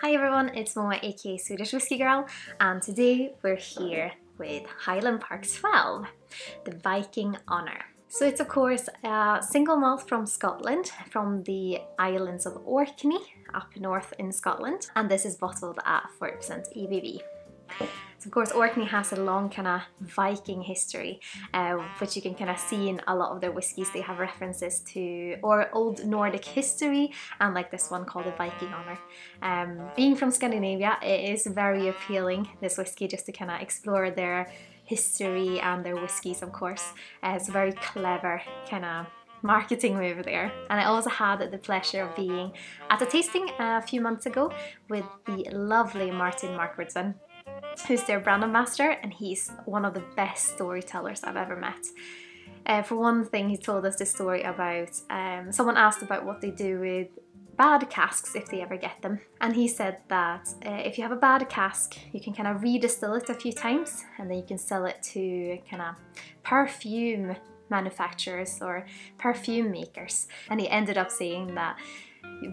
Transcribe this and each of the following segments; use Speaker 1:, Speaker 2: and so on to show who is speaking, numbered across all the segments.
Speaker 1: Hi everyone, it's Moa aka Swedish Whiskey Girl, and today we're here with Highland Park 12, the Viking Honour. So it's of course a single malt from Scotland, from the islands of Orkney up north in Scotland, and this is bottled at 40% ABV. So of course Orkney has a long kind of Viking history, which you can kind of see in a lot of their whiskies. They have references to or old Nordic history, and like this one called the Viking Honour. Being from Scandinavia, it is very appealing, this whiskey, just to kind of explore their history and their whiskies, of course. It's a very clever kind of marketing move there. And I also had the pleasure of being at a tasting a few months ago with the lovely Martin Markwardsson, who's their brand ambassador, and he's one of the best storytellers I've ever met. For one thing, he told us this story about someone asked about what they do with bad casks if they ever get them, and he said that if you have a bad cask, you can kind of redistill it a few times and then you can sell it to kind of perfume manufacturers or perfume makers. And he ended up saying that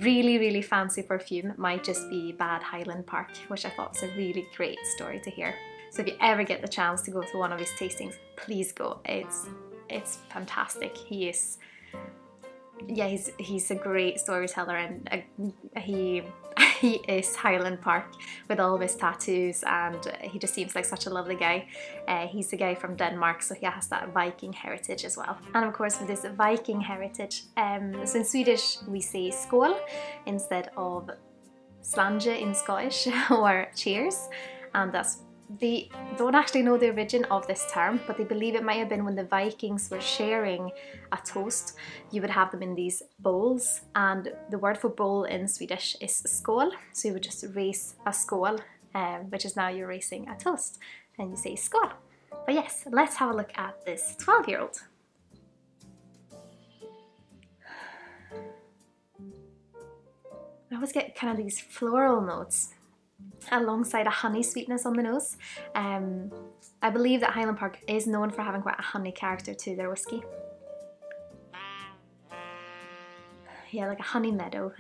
Speaker 1: really fancy perfume might just be bad Highland Park, which I thought was a really great story to hear. So if you ever get the chance to go to one of his tastings, please go. It's fantastic. He's a great storyteller, and he is Highland Park with all of his tattoos, and he just seems like such a lovely guy. He's a guy from Denmark, so he has that Viking heritage as well. And of course with this Viking heritage, so in Swedish we say skål instead of slange in Scottish or cheers, and they don't actually know the origin of this term, but they believe it might have been when the Vikings were sharing a toast. You would have them in these bowls, and the word for bowl in Swedish is skål, so you would just raise a skål, which is now you're raising a toast, and you say skål. But yes, let's have a look at this 12-year-old. I always get kind of these floral notes alongside a honey sweetness on the nose. I believe that Highland Park is known for having quite a honey character to their whiskey. Yeah, like a honey meadow.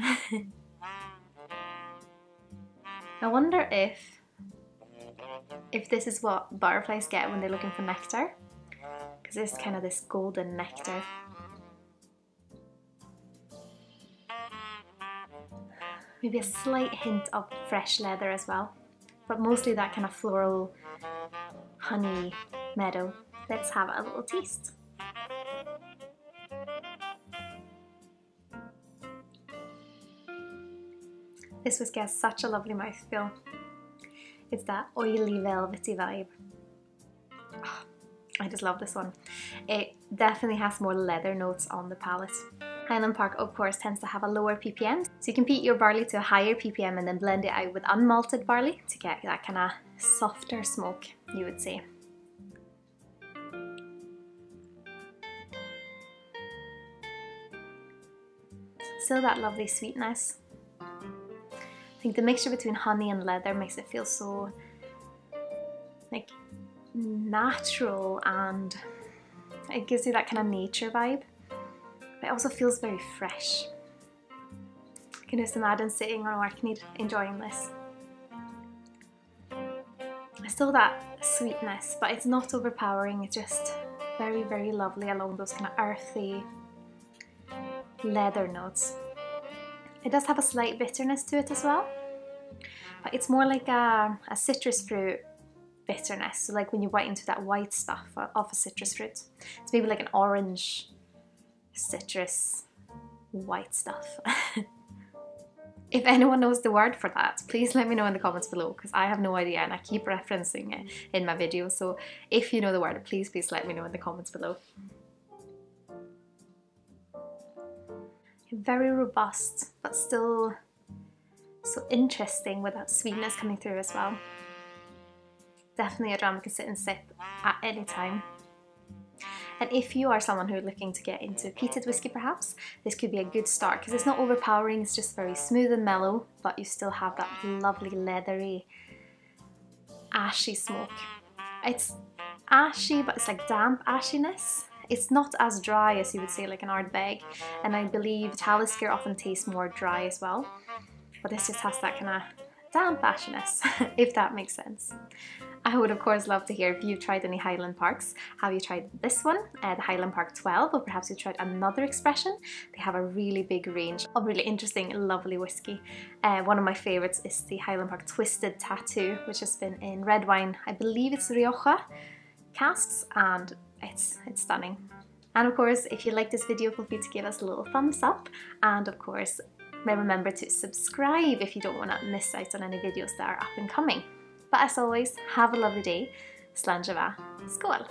Speaker 1: I wonder if this is what butterflies get when they're looking for nectar, because it's kind of this golden nectar. Maybe a slight hint of fresh leather as well, but mostly that kind of floral honey meadow. Let's have a little taste. This whiskey has such a lovely mouthfeel. It's that oily, velvety vibe. Oh, I just love this one. It definitely has more leather notes on the palate. Highland Park of course tends to have a lower ppm, so you can peat your barley to a higher ppm and then blend it out with unmalted barley to get that kind of softer smoke, you would say. Still that lovely sweetness. I think the mixture between honey and leather makes it feel so like natural, and it gives you that kind of nature vibe. But it also feels very fresh. I can just imagine sitting on Orkney enjoying this. Still that sweetness, but it's not overpowering. It's just very lovely along those kind of earthy leather notes. It does have a slight bitterness to it as well, but it's more like a citrus fruit bitterness. So like when you bite into that white stuff of a citrus fruit. It's maybe like an orange citrus white stuff. If anyone knows the word for that, please let me know in the comments below, because I have no idea and I keep referencing it in my videos. So if you know the word, please let me know in the comments below. Very robust, but still so interesting with that sweetness coming through as well. Definitely a dram you can sit and sip at any time. And if you are someone who's looking to get into peated whiskey perhaps, this could be a good start, because it's not overpowering, it's just very smooth and mellow, but you still have that lovely leathery, ashy smoke. It's ashy, but it's like damp ashiness. It's not as dry as you would say like an Ardbeg, and I believe Talisker often tastes more dry as well. But this just has that kind of damn passionate, if that makes sense. I would of course love to hear if you've tried any Highland Parks. Have you tried this one, the Highland Park 12, or perhaps you tried another expression? They have a really big range of really interesting, lovely whiskey. One of my favourites is the Highland Park Twisted Tattoo, which has been in red wine, I believe it's Rioja casks, and it's stunning. And of course, if you like this video, feel free to give us a little thumbs up, and of course, remember to subscribe if you don't want to miss out on any videos that are up and coming. But as always, have a lovely day. Slán va. Skål!